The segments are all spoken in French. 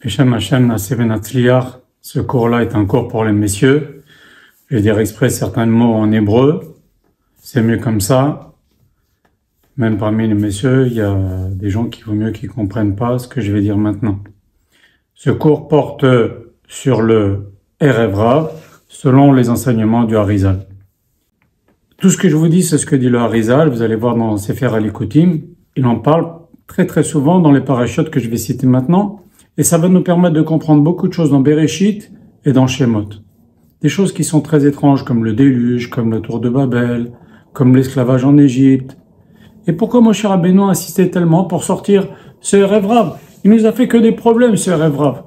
Beshem Hashem Naaseh V'Natzliach, ce cours-là est un cours pour les messieurs. Je vais dire exprès certains mots en hébreu. C'est mieux comme ça. Même parmi les messieurs, il y a des gens qui vaut mieux qu'ils comprennent pas ce que je vais dire maintenant. Ce cours porte sur le Erev Rav, selon les enseignements du Harizal. Tout ce que je vous dis, c'est ce que dit le Harizal. Vous allez voir dans Sefer Alikutim. Il en parle très souvent dans les parachutes que je vais citer maintenant. Et ça va nous permettre de comprendre beaucoup de choses dans Bereshit et dans Shemot. Des choses qui sont très étranges, comme le déluge, comme la tour de Babel, comme l'esclavage en Égypte. Et pourquoi Moshe Rabbeinu a insisté tellement pour sortir ce Erev Rav? Il nous a fait que des problèmes, ce Erev Rav.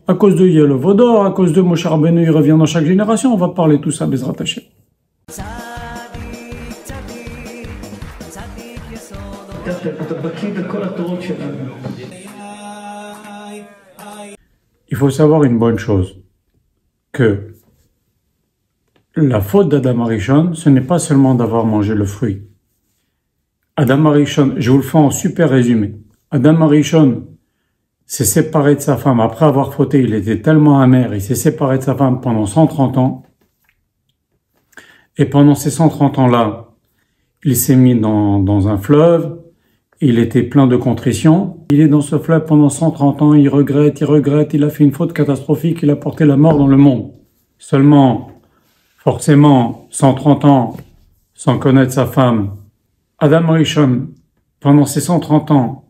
À cause de Yel Vodor, à cause de Moshe Rabbeinu, il revient dans chaque génération. On va parler de tout ça, Bezrat Hashem. Il faut savoir une bonne chose, que la faute d'Adam Arishon, ce n'est pas seulement d'avoir mangé le fruit. Adam Arishon, je vous le fais en super résumé. Adam Arishon s'est séparé de sa femme après avoir fauté, il était tellement amer, il s'est séparé de sa femme pendant 130 ans. Et pendant ces 130 ans-là, il s'est mis dans un fleuve, il était plein de contrition. Il est dans ce fleuve pendant 130 ans, il regrette, il a fait une faute catastrophique, il a porté la mort dans le monde. Seulement, forcément, 130 ans, sans connaître sa femme, Adam Arishon, pendant ces 130 ans,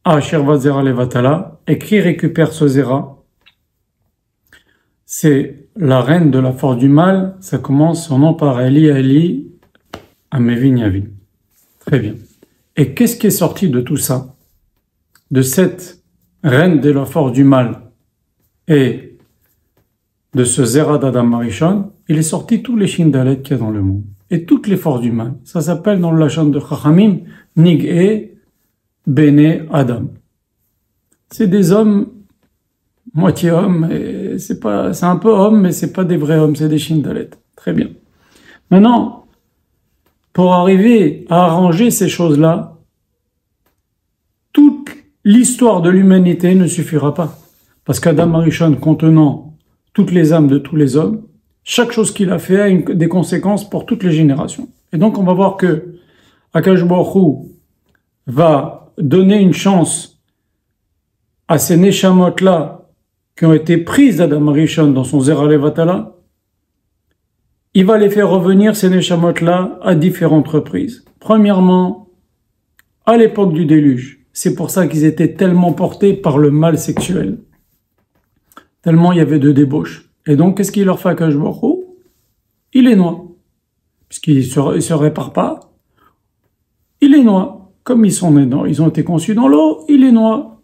Ashervat Zera Levatala, et qui récupère ce Zera? C'est la reine de la force du mal, ça commence son nom par Eli, Amevin Yavi. Très bien. Et qu'est-ce qui est sorti de tout ça? De cette reine de la force du mal et de ce Zera d'Adam Arishon, il est sorti tous les Shindalet qu'il y a dans le monde. Et toutes les forces du mal. Ça s'appelle dans le Lachon de Chachamim, Nig'e Bene Adam. C'est des hommes, moitié hommes, et c'est un peu homme, mais c'est pas des vrais hommes, c'est des Shindalet. Très bien. Maintenant, pour arriver à arranger ces choses-là, toute l'histoire de l'humanité ne suffira pas. Parce qu'Adam Arishon, contenant toutes les âmes de tous les hommes, chaque chose qu'il a fait a des conséquences pour toutes les générations. Et donc on va voir que Akadosh Baruch Hu va donner une chance à ces Neshamot-là qui ont été prises d'Adam Arishon dans son Zera Levatala. Il va les faire revenir, ces Neshamot-là, à différentes reprises. Premièrement, à l'époque du déluge. C'est pour ça qu'ils étaient tellement portés par le mal sexuel. Tellement il y avait de débauches. Et donc, qu'est-ce qu'il leur fait à Akadosh Baruch Hu? Il les noie. Puisqu'il ne se répare pas, il les noie. Comme ils ont été conçus dans l'eau, il les noie.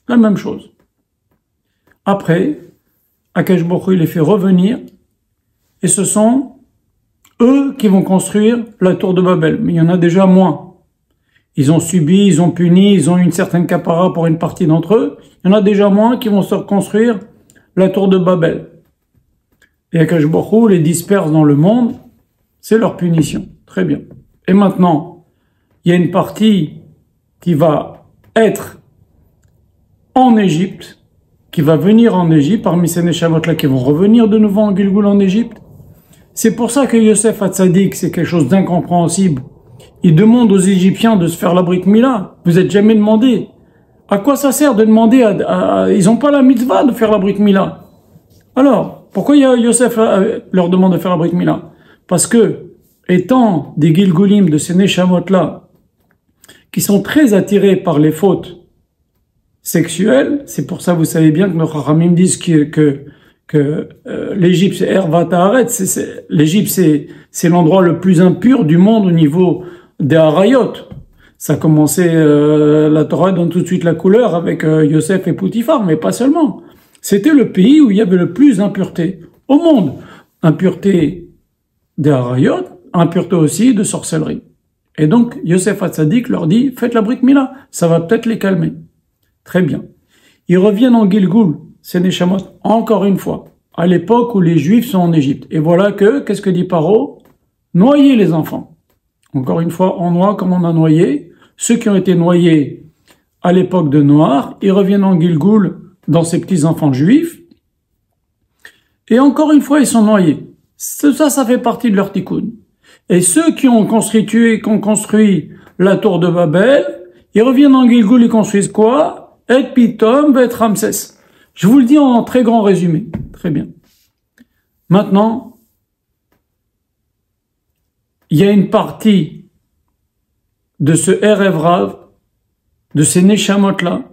La même chose. Après, Akadosh Baruch Hu les fait revenir, et ce sont eux qui vont construire la tour de Babel. Mais il y en a déjà moins. Ils ont subi, ils ont puni, ils ont une certaine capara pour une partie d'entre eux. Il y en a déjà moins qui vont se reconstruire la tour de Babel. Et Akadosh Baruch Hu les disperse dans le monde, c'est leur punition. Très bien. Et maintenant, il y a une partie qui va être en Égypte, qui va venir en Égypte, parmi ces Neshamot-là qui vont revenir de nouveau en Gilgoul en Égypte. C'est pour ça que Yosef Hatzadik, c'est quelque chose d'incompréhensible. Il demande aux Égyptiens de se faire la Brit Mila. Vous n'êtes jamais demandé. À quoi ça sert de demander ils n'ont pas la mitzvah de faire la Brit Mila. Alors, pourquoi Yosef leur demande de faire la Brit Mila? Parce que, étant des Gilgoulim de ces Neshamot-là, qui sont très attirés par les fautes sexuelles, c'est pour ça, vous savez bien que nos Chachamim disent que l'Égypte, c'est Ervat Haaretz, l'Égypte, c'est l'endroit le plus impur du monde au niveau des Harayot. Ça a commencé, la Torah donne tout de suite la couleur avec Yosef et Poutifar, mais pas seulement. C'était le pays où il y avait le plus d'impureté au monde. Impureté des Harayot, impureté aussi de sorcellerie. Et donc, Yosef Hatzadik leur dit, faites la Brit Mila, ça va peut-être les calmer. Très bien. Ils reviennent en Gilgoul, ces Neshamot, encore une fois, à l'époque où les Juifs sont en Égypte. Et voilà qu'est-ce que dit Paro? Noyez les enfants. Encore une fois, on noie comme on a noyé. Ceux qui ont été noyés à l'époque de Noir, ils reviennent en Gilgoul dans ses petits-enfants juifs, et encore une fois, ils sont noyés. Ça fait partie de leur tikkun. Et ceux qui ont construit la tour de Babel, ils reviennent en Gilgoul, ils construisent quoi? Et Pitom, et Ramsès. Je vous le dis en très grand résumé. Très bien. Maintenant, il y a une partie de ce Erev Rav, de ces Neshamot-là,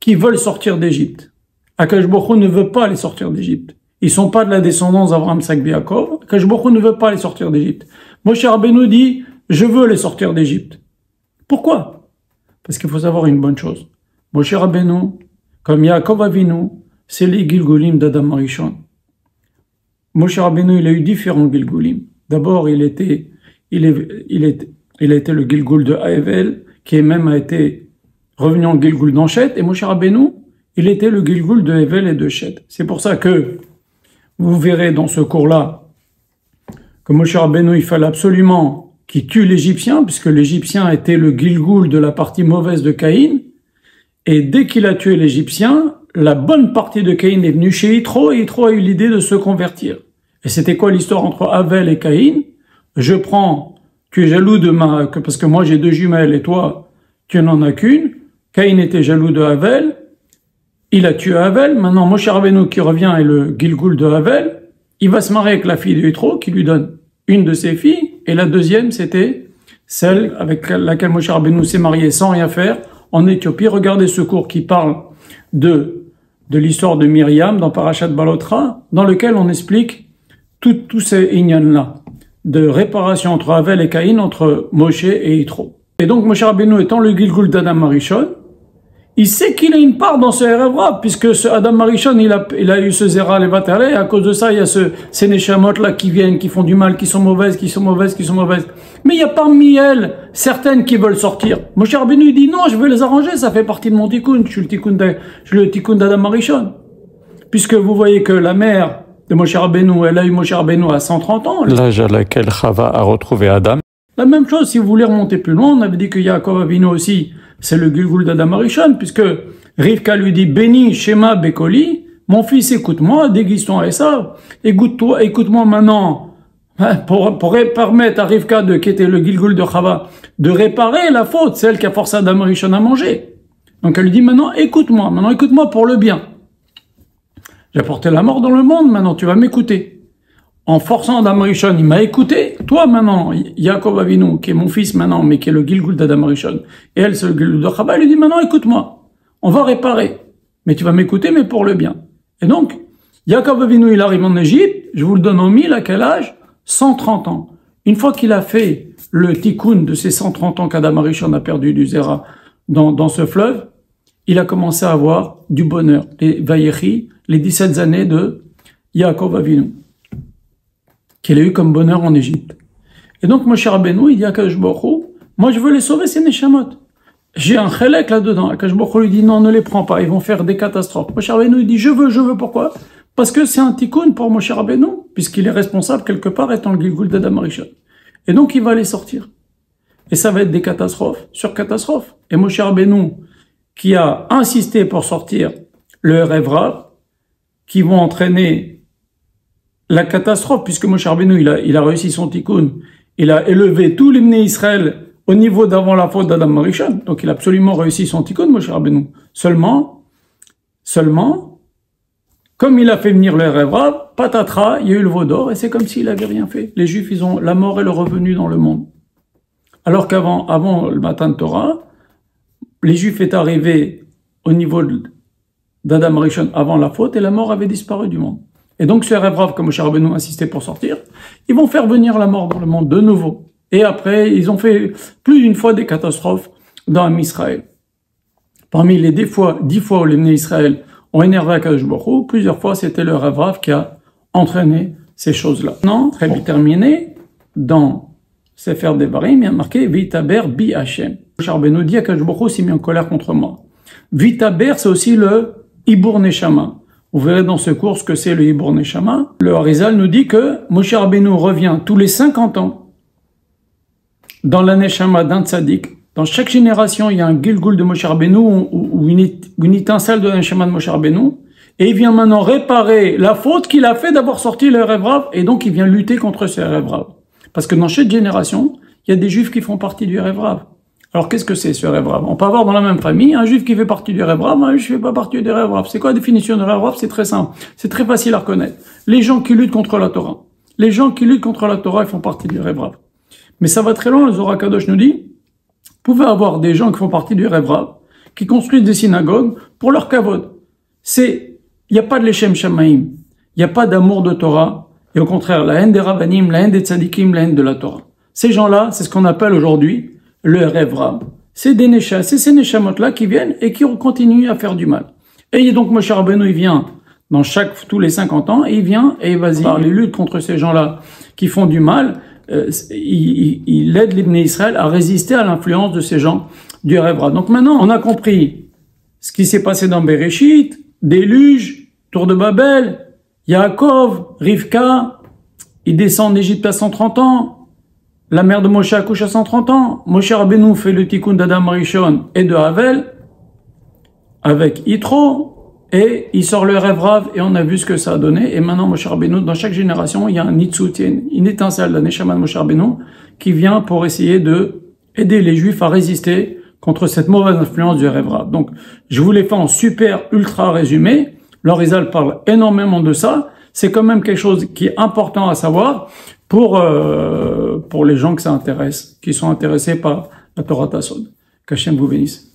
qui veulent sortir d'Égypte. Akash Baruch Hu ne veut pas les sortir d'Égypte. Ils sont pas de la descendance d'Abraham, Isaac, Yaakov. Akash Baruch Hu ne veut pas les sortir d'Égypte. Moshe Rabbeinu dit, je veux les sortir d'Égypte. Pourquoi? Parce qu'il faut savoir une bonne chose. Moshe Rabbeinu, comme Yaakov Avinu, c'est les Gilgulim d'Adam Arishon. Moshe Rabbeinu, il a eu différents Gilgulim. D'abord, il a été le Gilgul de Haevel, qui même a été revenu en Gilgul d'Anchet, et Moshe Rabbeinu, il était le Gilgul de Haevel et de Shet. C'est pour ça que vous verrez dans ce cours-là que Moshe Rabbeinu, il fallait absolument qu'il tue l'Égyptien, puisque l'Égyptien était le Gilgul de la partie mauvaise de Caïn, et dès qu'il a tué l'Égyptien, la bonne partie de Caïn est venue chez Yitro, et Yitro a eu l'idée de se convertir. Et c'était quoi l'histoire entre Havel et Caïn? Tu es jaloux parce que moi j'ai 2 jumelles et toi, tu n'en as qu'une. Caïn était jaloux de Havel, il a tué Havel. Maintenant, Moshe Rabbeinu qui revient est le Gilgul de Havel, il va se marier avec la fille de Yitro, qui lui donne une de ses filles, et la deuxième, c'était celle avec laquelle Moshe Rabbeinu s'est marié sans rien faire, en Éthiopie. Regardez ce cours qui parle de l'histoire de Myriam dans Parashat Balotra, dans lequel on explique tous ces inyan-là, de réparation entre Havel et Caïn, entre Moshe et Yitro. Et donc Moshe Rabbeinu étant le Gilgul d'Adam Arishon, il sait qu'il a une part dans ce Erev Rav, puisque ce Adam Arishon, il a eu ce Zera Levatale, et à cause de ça, il y a ces Neshamot-là qui viennent, qui font du mal, qui sont mauvaises. Mais il y a parmi elles certaines qui veulent sortir. Moshe Rabbeinu dit non, je veux les arranger, ça fait partie de mon tikkun, je suis le tikkun d'Adam Arishon. Puisque vous voyez que la mère de Moshe Rabbeinu, elle a eu Moshe Rabbeinu à 130 ans. L'âge à laquelle Chava a retrouvé Adam. La même chose, si vous voulez remonter plus loin, on avait dit que Yaakov Avinu aussi, c'est le Gilgul d'Adam Arishon, puisque Rivka lui dit, Béni, Shema, Bekoli, mon fils, écoute-moi, déguise-toi à Esav, écoute-moi maintenant, pour permettre à Rivka, qui était le Gilgul de Chava, de réparer la faute, celle qui a forcé Adam Arishon à manger. Donc elle lui dit, maintenant écoute-moi pour le bien. J'ai apporté la mort dans le monde, maintenant tu vas m'écouter. En forçant Adam Arishon, il m'a écouté. Toi, maintenant, Yaakov Avinu, qui est mon fils maintenant, mais qui est le Gilgul d'Adam Arishon, et elle, c'est le Gilgul de Chava, elle lui dit, maintenant, écoute-moi. On va réparer. Mais tu vas m'écouter, mais pour le bien. Et donc, Yaakov Avinu, il arrive en Égypte, je vous le donne en mille, à quel âge? 130 ans. Une fois qu'il a fait le tikkun de ces 130 ans qu'Adam Arishon a perdu du Zera dans ce fleuve, il a commencé à avoir du bonheur. Les Vayechi, les 17 années de Yaakov Avinu, qu'il a eu comme bonheur en Égypte. Et donc, Moshe Rabbeinu, il dit à Akash Baruch Hu, moi je veux les sauver, ces Neshamot. J'ai un chelek là-dedans. Akash Baruch Hu lui dit, non, ne les prends pas, ils vont faire des catastrophes. Moshe Rabbeinu, il dit, je veux, pourquoi? Parce que c'est un tikkun pour Moshe Rabbeinu, puisqu'il est responsable quelque part étant le Gilgul d'Adam Arishon. Et donc, il va les sortir. Et ça va être des catastrophes sur catastrophes. Et Moshe Rabbeinu, qui a insisté pour sortir le Erev Rav, qui vont entraîner la catastrophe, puisque Moshe Rabbeinu, il a réussi son tikkun, il a élevé tous les Bnei Israël au niveau d'avant la faute d'Adam Arishon, donc il a absolument réussi son tikkun, Moshe Rabbeinu. Seulement, comme il a fait venir le Erev Rav, patatras, il y a eu le veau d'or, et c'est comme s'il avait rien fait. Les Juifs, la mort et le revenu dans le monde. Alors avant le matin de Torah, les Juifs étaient arrivés au niveau d'Adam Arishon avant la faute, et la mort avait disparu du monde. Et donc, ce Erev Rav, comme Moshe Rabbeinu insistait pour sortir, ils vont faire venir la mort dans le monde de nouveau. Et après, ils ont fait plus d'une fois des catastrophes dans Israël. Parmi les 10 fois où les Bnei Israël ont énervé Akadosh Baruch Hu, plusieurs fois, c'était le Erev Rav qui a entraîné ces choses-là. Non, très bien terminé, dans Sefer Devarim, il y a marqué « Vitaber bi Hashem ». Moshe Rabbeinu dit Akadosh Baruch Hu s'est mis en colère contre moi. Vitaber, c'est aussi le Ibur Neshama. Vous verrez dans ce cours ce que c'est le Ibur Neshama. Le Harizal nous dit que Moshe Rabbeinu revient tous les 50 ans dans la Neshama d'un tzaddik Dans chaque génération, il y a un Gilgul de Moshe Rabbeinu ou une étincelle de Neshama de Moshe Rabbeinu. Et il vient maintenant réparer la faute qu'il a fait d'avoir sorti le Erev Rav. Et donc, il vient lutter contre ce Erev Rav. Parce que dans chaque génération, il y a des juifs qui font partie du Erev Rav. Alors, qu'est-ce que c'est ce Erev Rav? On peut avoir dans la même famille un juif qui fait partie du Erev Rav, un juif qui fait pas partie du Erev Rav. C'est quoi la définition de Erev Rav? C'est très simple. C'est très facile à reconnaître. Les gens qui luttent contre la Torah. Les gens qui luttent contre la Torah, ils font partie du Erev Rav. Mais ça va très loin. Le Zohar Kadosh nous dit, vous pouvez avoir des gens qui font partie du Erev Rav, qui construisent des synagogues pour leur kavod. Il n'y a pas de l'Echem Shamaim, il n'y a pas d'amour de Torah, et au contraire, la haine des Rabbanim, la haine des Tzadikim, la haine de la Torah. Ces gens-là, c'est ce qu'on appelle aujourd'hui le Erev Rav. C'est des Neshama, c'est ces Neshamot-là qui viennent et qui continuent à faire du mal. Et donc Moshe Rabbeinu, il vient tous les 50 ans, et il vient et vas-y, par les luttes contre ces gens-là qui font du mal, il aide l'Ibn Israël à résister à l'influence de ces gens du Erev Rav. Donc maintenant, on a compris ce qui s'est passé dans Bereshit, déluge, tour de Babel, Yaakov, Rivka, il descend d'Égypte à 130 ans, la mère de Moshe accouche à 130 ans, Moshe Rabbeinu fait le tikkun d'Adam Rishon et de Havel, avec Yitro, et il sort le Erev Rav, et on a vu ce que ça a donné, et maintenant Moshe Rabbeinu, dans chaque génération, il y a un nitzut, une étincelle de Neshama de Moshe Rabbeinu, qui vient pour essayer de aider les Juifs à résister contre cette mauvaise influence du Erev Rav. Donc, je vous l'ai fait en super ultra résumé. L'Orizal parle énormément de ça. C'est quand même quelque chose qui est important à savoir pour les gens que ça intéresse, qui sont intéressés par la Torah Tassod. Qu'Hachem vous bénisse.